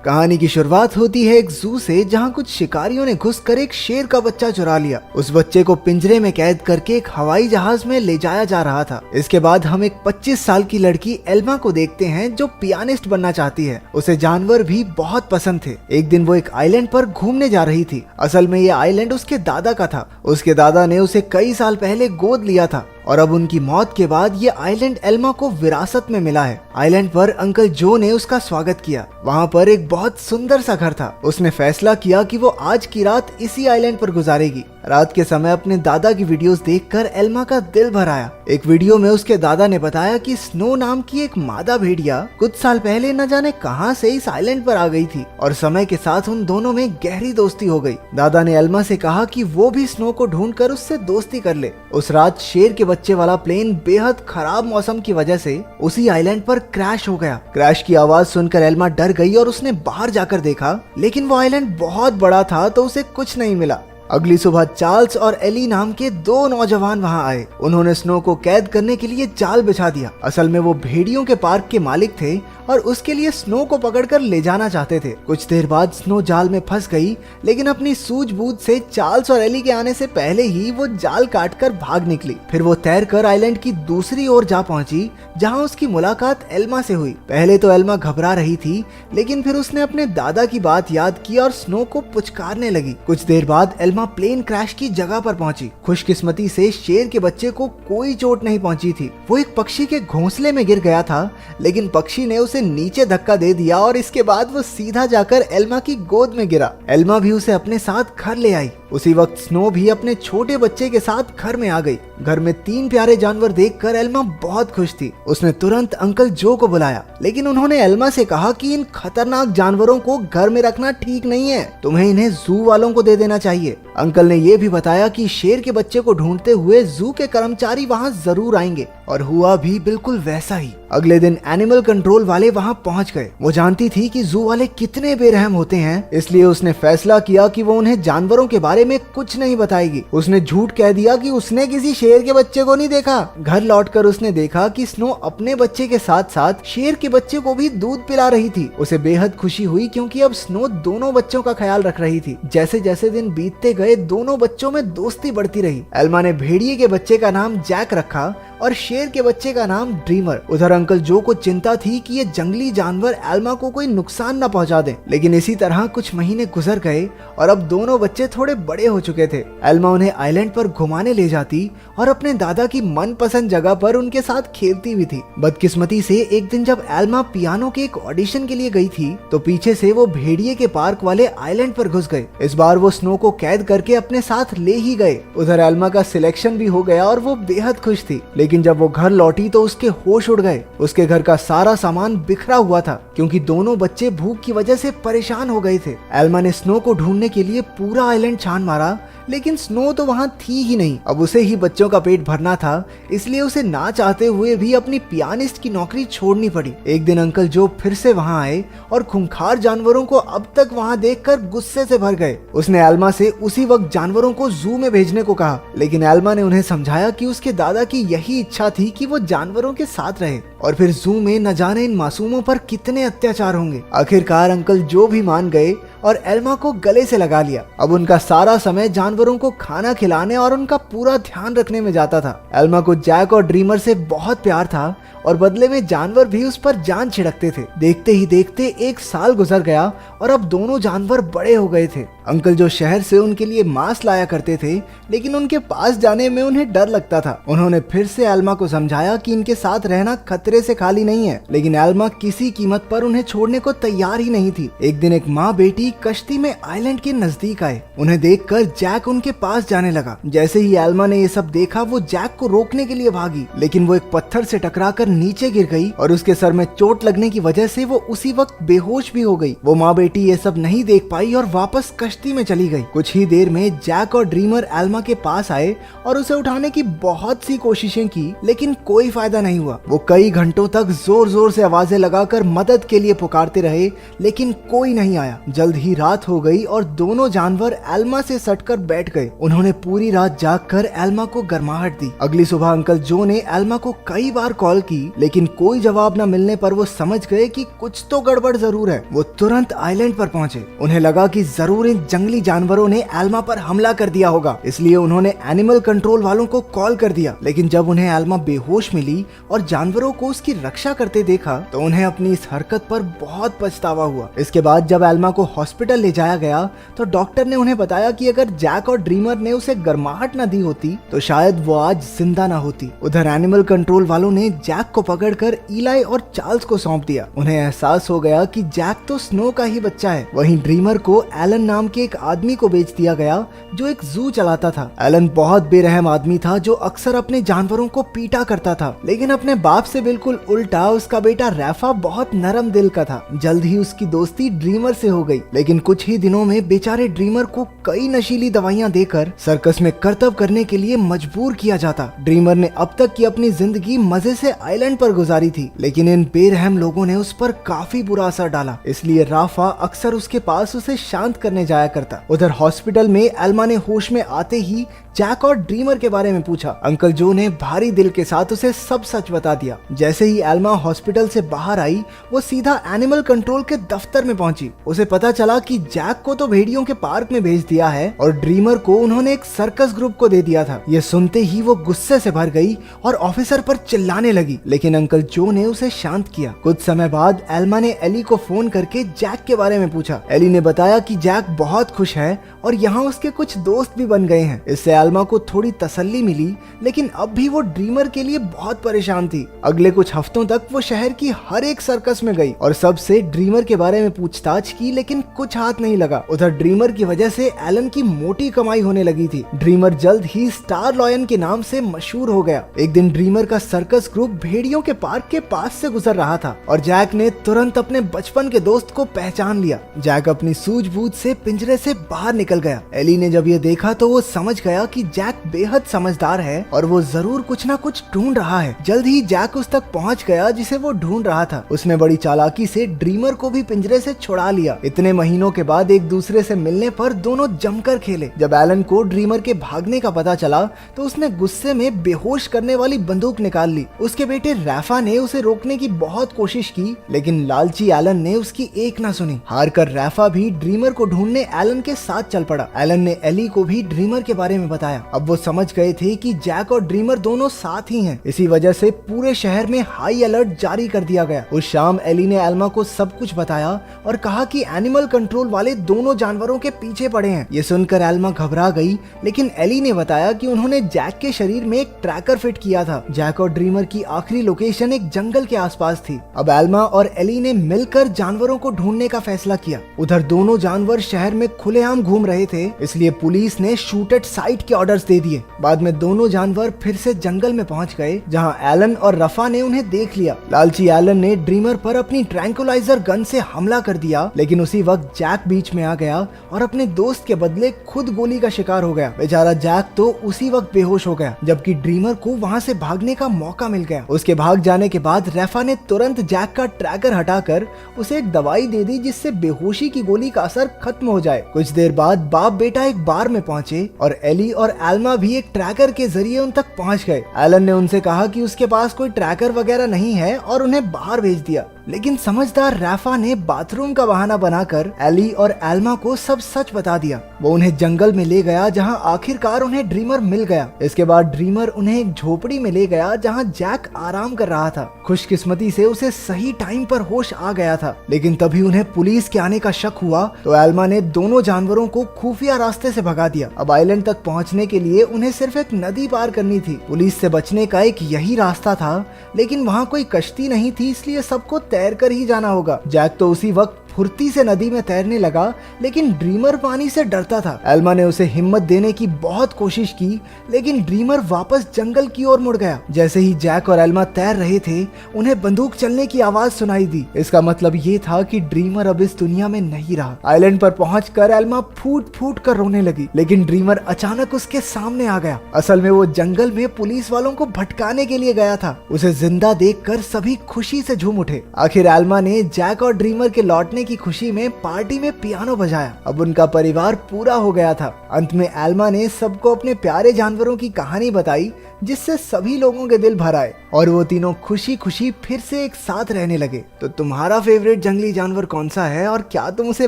कहानी की शुरुआत होती है एक जू से, जहाँ कुछ शिकारियों ने घुसकर एक शेर का बच्चा चुरा लिया। उस बच्चे को पिंजरे में कैद करके एक हवाई जहाज में ले जाया जा रहा था। इसके बाद हम एक 25 साल की लड़की एल्मा को देखते हैं जो पियानिस्ट बनना चाहती है। उसे जानवर भी बहुत पसंद थे। एक दिन वो एक आइलैंड पर घूमने जा रही थी। असल में ये आइलैंड उसके दादा का था। उसके दादा ने उसे कई साल पहले गोद लिया था और अब उनकी मौत के बाद ये आइलैंड एल्मा को विरासत में मिला है। आइलैंड पर अंकल जो ने उसका स्वागत किया। वहाँ पर एक बहुत सुंदर सा घर था। उसने फैसला किया कि वो आज की रात इसी आइलैंड पर गुजारेगी। रात के समय अपने दादा की वीडियोस देखकर एल्मा का दिल भर आया। एक वीडियो में उसके दादा ने बताया कि स्नो नाम की एक मादा भेड़िया कुछ साल पहले न जाने कहां से इस आइलैंड पर आ गई थी और समय के साथ उन दोनों में गहरी दोस्ती हो गई। दादा ने एल्मा से कहा कि वो भी स्नो को ढूंढकर उससे दोस्ती कर ले। उस रात शेर के बच्चे वाला प्लेन बेहद खराब मौसम की वजह से उसी आइलैंड पर क्रैश हो गया। क्रैश की आवाज सुनकर एल्मा डर गई और उसने बाहर जाकर देखा, लेकिन वो आइलैंड बहुत बड़ा था तो उसे कुछ नहीं मिला। अगली सुबह चार्ल्स और एली नाम के दो नौजवान वहां आए। उन्होंने स्नो को कैद करने के लिए जाल बिछा दिया। असल में वो भेड़ियों के पार्क के मालिक थे और उसके लिए स्नो को पकड़कर ले जाना चाहते थे। कुछ देर बाद स्नो जाल में फंस गई, लेकिन अपनी सूझबूझ से चार्ल्स और एली के आने से पहले ही वो जाल काटकर भाग निकली। फिर वो तैरकर आइलैंड की दूसरी ओर जा पहुंची, जहां उसकी मुलाकात एल्मा से हुई। पहले तो एल्मा घबरा रही थी, लेकिन फिर उसने अपने दादा की बात याद की और स्नो को पुचकारने लगी। कुछ देर बाद एल्मा प्लेन क्रैश की जगह पर पहुंची। खुशकिस्मती से शेर के बच्चे को कोई चोट नहीं पहुंची थी। वो एक पक्षी के घोंसले में गिर गया था, लेकिन पक्षी ने उसे नीचे धक्का दे दिया और इसके बाद वो सीधा जाकर एल्मा की गोद में गिरा। एल्मा भी उसे अपने साथ घर ले आई। उसी वक्त स्नो भी अपने छोटे बच्चे के साथ घर में आ गई। घर में 3 प्यारे जानवर देखकर एल्मा बहुत खुश थी। उसने तुरंत अंकल जो को बुलाया, लेकिन उन्होंने एल्मा से कहा कि इन खतरनाक जानवरों को घर में रखना ठीक नहीं है, तुम्हें इन्हें जू वालों को दे देना चाहिए। अंकल ने यह भी बताया कि शेर के बच्चे को ढूंढते हुए जू के कर्मचारी वहां जरूर आएंगे, और हुआ भी बिल्कुल वैसा ही। अगले दिन एनिमल कंट्रोल वाले वहां पहुंच गए। वो जानती थी कि जू वाले कितने बेरहम होते हैं, इसलिए उसने फैसला किया कि वो उन्हें जानवरों के बारे में कुछ नहीं बताएगी। उसने झूठ कह दिया कि उसने किसी शेर के बच्चे को नहीं देखा। घर लौटकर उसने देखा कि स्नो अपने बच्चे के साथ साथ शेर के बच्चे को भी दूध पिला रही थी। उसे बेहद खुशी हुई क्योंकि अब स्नो दोनों बच्चों का ख्याल रख रही थी। जैसे जैसे दिन बीतते गए, दोनों बच्चों में दोस्ती बढ़ती रही। एल्मा ने भेड़िए के बच्चे का नाम जैक रखा और शेर के बच्चे का नाम ड्रीमर। उधर अंकल जो को चिंता थी कि ये जंगली जानवर एल्मा को कोई नुकसान न पहुंचा दें, लेकिन इसी तरह कुछ महीने गुजर गए और अब दोनों बच्चे थोड़े बड़े हो चुके थे। एल्मा उन्हें आइलैंड पर घुमाने ले जाती और अपने दादा की मनपसंद जगह पर उनके साथ खेलती भी थी। बदकिस्मती से एक दिन जब एल्मा पियानो के एक ऑडिशन के लिए गई थी, तो पीछे से वो भेड़िए के पार्क वाले आइलैंड पर घुस गए। इस बार वो स्नो को कैद करके अपने साथ ले ही गए। उधर एल्मा का सिलेक्शन भी हो गया और वो बेहद खुश थी, लेकिन जब वो घर लौटी तो उसके होश उड़ गए। उसके घर का सारा सामान बिखरा हुआ था क्योंकि दोनों बच्चे भूख की वजह से परेशान हो गए थे। एल्मा ने स्नो को ढूंढने के लिए पूरा आइलैंड छान मारा, लेकिन स्नो तो वहाँ थी ही नहीं। अब उसे ही बच्चों का पेट भरना था, इसलिए उसे ना चाहते हुए भी अपनी पियानिस्ट की नौकरी छोड़नी पड़ी। एक दिन अंकल जो फिर से वहाँ आए और खूंखार जानवरों को अब तक वहाँ देखकर गुस्से से भर गए। उसने एल्मा से उसी वक्त जानवरों को जू में भेजने को कहा, लेकिन एल्मा ने उन्हें समझाया कि उसके दादा की यही इच्छा थी कि वो जानवरों के साथ रहे, और फिर जू में न जाने इन मासूमों पर कितने अत्याचार होंगे। आखिरकार अंकल जो भी मान गए और एल्मा को गले से लगा लिया। अब उनका सारा समय जानवरों को खाना खिलाने और उनका पूरा ध्यान रखने में जाता था। एल्मा को जैक और ड्रीमर से बहुत प्यार था और बदले में जानवर भी उस पर जान छिड़कते थे। देखते ही देखते 1 साल गुजर गया और अब दोनों जानवर बड़े हो गए थे। अंकल जो शहर से उनके लिए मांस लाया करते थे, लेकिन उनके पास जाने में उन्हें डर लगता था। उन्होंने फिर से एल्मा को समझाया कि इनके साथ रहना खतरे से खाली नहीं है, लेकिन एल्मा किसी कीमत पर उन्हें छोड़ने को तैयार ही नहीं थी। एक दिन एक माँ बेटी कश्ती में आइलैंड के नजदीक आए। उन्हें देखकर जैक उनके पास जाने लगा। जैसे ही एल्मा ने ये सब देखा, वो जैक को रोकने के लिए भागी, लेकिन वो एक पत्थर से टकराकर नीचे गिर गई और उसके सर में चोट लगने की वजह से वो उसी वक्त बेहोश भी हो गई। वो माँ बेटी ये सब नहीं देख पाई और वापस कश्ती में चली गई। कुछ ही देर में जैक और ड्रीमर एल्मा के पास आए और उसे उठाने की बहुत सी कोशिशें की, लेकिन कोई फायदा नहीं हुआ। वो कई घंटों तक जोर जोर से आवाजें लगाकर मदद के लिए पुकारते रहे, लेकिन कोई नहीं आया। जल्द ही रात हो गई और दोनों जानवर एल्मा से सटकर बैठ गए। उन्होंने पूरी रात जागकर एल्मा को गर्माहट दी। अगली सुबह अंकल जो ने एल्मा को कई बार कॉल की, की, लेकिन कोई जवाब न मिलने पर वो समझ गए कि कुछ तो गड़बड़ जरूर है। वो तुरंत आइलैंड पर पहुंचे। उन्हें लगा कि जरूर इन जंगली जानवरों ने एल्मा पर हमला कर दिया होगा, इसलिए उन्होंने एनिमल कंट्रोल वालों को कॉल कर दिया। लेकिन जब उन्हें एल्मा बेहोश मिली और जानवरों को उसकी रक्षा करते देखा तो उन्हें अपनी इस हरकत पर बहुत पछतावा हुआ। इसके बाद जब एल्मा को हॉस्पिटल ले जाया गया तो डॉक्टर ने उन्हें बताया कि अगर जैक और ड्रीमर ने उसे गर्माहट न दी होती तो शायद वो आज जिंदा न होती। उधर एनिमल कंट्रोल वालों ने जैक को पकड़कर इलाई और चार्ल्स को सौंप दिया। उन्हें एहसास हो गया कि जैक तो स्नो का ही बच्चा है। वहीं ड्रीमर को एलन नाम के एक आदमी को बेच दिया गया जो एक जू चलाता था। एलन बहुत बेरहम आदमी था जो अक्सर अपने जानवरों को पीटा करता था, लेकिन अपने बाप से बिल्कुल उल्टा उसका बेटा रैफा बहुत नरम दिल का था। जल्द ही उसकी दोस्ती ड्रीमर से हो गई, लेकिन कुछ ही दिनों में बेचारे ड्रीमर को कई नशीली दवाइयां देकर सर्कस में करतब करने के लिए मजबूर किया जाता। ड्रीमर ने अब तक की अपनी जिंदगी मजे से आइलैंड पर गुजारी थी, लेकिन इन बेरहम लोगों ने उस पर काफी बुरा असर डाला, इसलिए राफा अक्सर उसके पास उसे शांत करने जाया करता। उधर हॉस्पिटल में एल्मा ने होश में आते ही जैक और ड्रीमर के बारे में पूछा। अंकल जो ने भारी दिल के साथ उसे सब सच बता दिया। जैसे ही एल्मा हॉस्पिटल से बाहर आई वो सीधा एनिमल कंट्रोल के दफ्तर में पहुंची। उसे पता चला कि जैक को तो भेड़ियों के पार्क में भेज दिया है और ड्रीमर को उन्होंने एक सर्कस ग्रुप को दे दिया था। ये सुनते ही वो गुस्से से भर गई और ऑफिसर पर चिल्लाने लगी, लेकिन अंकल जो ने उसे शांत किया। कुछ समय बाद एल्मा ने एली को फोन करके जैक के बारे में पूछा। एली ने बताया कि जैक बहुत खुश है और यहाँ उसके कुछ दोस्त भी बन गए हैं। इससे एल्मा को थोड़ी तसल्ली मिली, लेकिन अब भी वो ड्रीमर के लिए बहुत परेशान थी। अगले कुछ हफ्तों तक वो शहर की हर एक सर्कस में गई और सबसे ड्रीमर के बारे में पूछताछ की, लेकिन कुछ हाथ नहीं लगा। उधर ड्रीमर की वजह से एलन की मोटी कमाई होने लगी थी। ड्रीमर जल्द ही स्टार लॉयन के नाम से मशहूर हो गया। एक दिन ड्रीमर का सर्कस ग्रुप भेड़ियों के पार्क के पास से गुजर रहा था और जैक ने तुरंत अपने बचपन के दोस्त को पहचान लिया। जैक अपनी सूझबूझ से पिंजरे से बाहर निकल गया। एली ने जब ये देखा तो वो समझ गया कि जैक बेहद समझदार है और वो जरूर कुछ ना कुछ ढूंढ रहा है। जल्द ही जैक उस तक पहुंच गया जिसे वो ढूंढ रहा था। उसने बड़ी चालाकी से ड्रीमर को भी पिंजरे से छुड़ा लिया। इतने महीनों के बाद एक दूसरे से मिलने पर दोनों जमकर खेले। जब एलन को ड्रीमर के भागने का पता चला तो उसने गुस्से में बेहोश करने वाली बंदूक निकाल ली। उसके बेटे रैफा ने उसे रोकने की बहुत कोशिश की, लेकिन लालची एलन ने उसकी एक न सुनी। हार कर रैफा भी ड्रीमर को ढूंढने एलन के साथ चल पड़ा। एलन ने एली को भी ड्रीमर के बारे में बताया। अब वो समझ गए थे कि जैक और ड्रीमर दोनों साथ ही हैं। इसी वजह से पूरे शहर में हाई अलर्ट जारी कर दिया गया। उस शाम एली ने एल्मा को सब कुछ बताया और कहा कि एनिमल कंट्रोल वाले दोनों जानवरों के पीछे पड़े हैं। ये सुनकर एल्मा घबरा गई, लेकिन एली ने बताया कि उन्होंने जैक के शरीर में एक ट्रैकर फिट किया था। जैक और ड्रीमर की आखिरी लोकेशन एक जंगल के आसपास थी। अब एल्मा और एली ने मिलकर जानवरों को ढूंढने का फैसला किया। उधर दोनों जानवर शहर में खुलेआम घूम रहे थे, इसलिए पुलिस ने शूट एट साइट के ऑर्डर्स दे दिए। बाद में दोनों जानवर फिर से जंगल में पहुंच गए, जहां एलन और रफा ने उन्हें देख लिया। लालची एलन ने ड्रीमर पर अपनी ट्रैंकुलाइजर गन से हमला कर दिया, लेकिन उसी वक्त जैक बीच में आ गया और अपने दोस्त के बदले खुद गोली का शिकार हो गया। बेचारा जैक तो उसी वक्त बेहोश हो गया, जबकि ड्रीमर को वहां से भागने का मौका मिल गया। उसके भाग जाने के बाद रफा ने तुरंत जैक का ट्रैकर हटाकर उसे एक दवाई दे दी, जिससे बेहोशी की गोली का असर खत्म हो जाए। कुछ देर बाद बाप बेटा एक बार में पहुंचे और एली और एल्मा भी एक ट्रैकर के जरिए उन तक पहुंच गए। एलन ने उनसे कहा कि उसके पास कोई ट्रैकर वगैरह नहीं है और उन्हें बाहर भेज दिया, लेकिन समझदार रैफा ने बाथरूम का बहाना बनाकर एली और एल्मा को सब सच बता दिया। वो उन्हें जंगल में ले गया, जहां आखिरकार उन्हें ड्रीमर मिल गया। इसके बाद ड्रीमर उन्हें एक झोपड़ी में ले गया, जहां जैक आराम कर रहा था। खुशकिस्मती से उसे सही टाइम पर होश आ गया था, लेकिन तभी उन्हें पुलिस के आने का शक हुआ तो एल्मा ने दोनों जानवरों को खुफिया रास्ते से भगा दिया। अब आइलैंड तक पहुंचने के लिए उन्हें सिर्फ एक नदी पार करनी थी। पुलिस से बचने का एक यही रास्ता था, लेकिन वहाँ कोई कश्ती नहीं थी, इसलिए सबको तैर कर ही जाना होगा। जैक तो उसी वक्त फुर्ती से नदी में तैरने लगा, लेकिन ड्रीमर पानी से डरता था। एल्मा ने उसे हिम्मत देने की बहुत कोशिश की, लेकिन ड्रीमर वापस जंगल की ओर मुड़ गया। जैसे ही जैक और एल्मा तैर रहे थे, उन्हें बंदूक चलने की आवाज सुनाई दी। इसका मतलब ये था कि ड्रीमर अब इस दुनिया में नहीं रहा। आइलैंड पर पहुंचकर एल्मा फूट फूट कर रोने लगी, लेकिन ड्रीमर अचानक उसके सामने आ गया। असल में वो जंगल में पुलिस वालों को भटकाने के लिए गया था। उसे जिंदा देखकर सभी खुशी से झूम उठे। आखिर एल्मा ने जैक और ड्रीमर के लौटने पाने की खुशी में पार्टी में पियानो बजाया। अब उनका परिवार पूरा हो गया था। अंत में एल्मा ने सबको अपने प्यारे जानवरों की कहानी बताई, जिससे सभी लोगों के दिल भर आए और वो तीनों खुशी खुशी फिर से एक साथ रहने लगे। तो तुम्हारा फेवरेट जंगली जानवर कौन सा है और क्या तुम उसे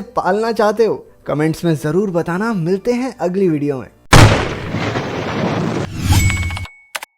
पालना चाहते हो? कमेंट्स में जरूर बताना। मिलते हैं अगली वीडियो में।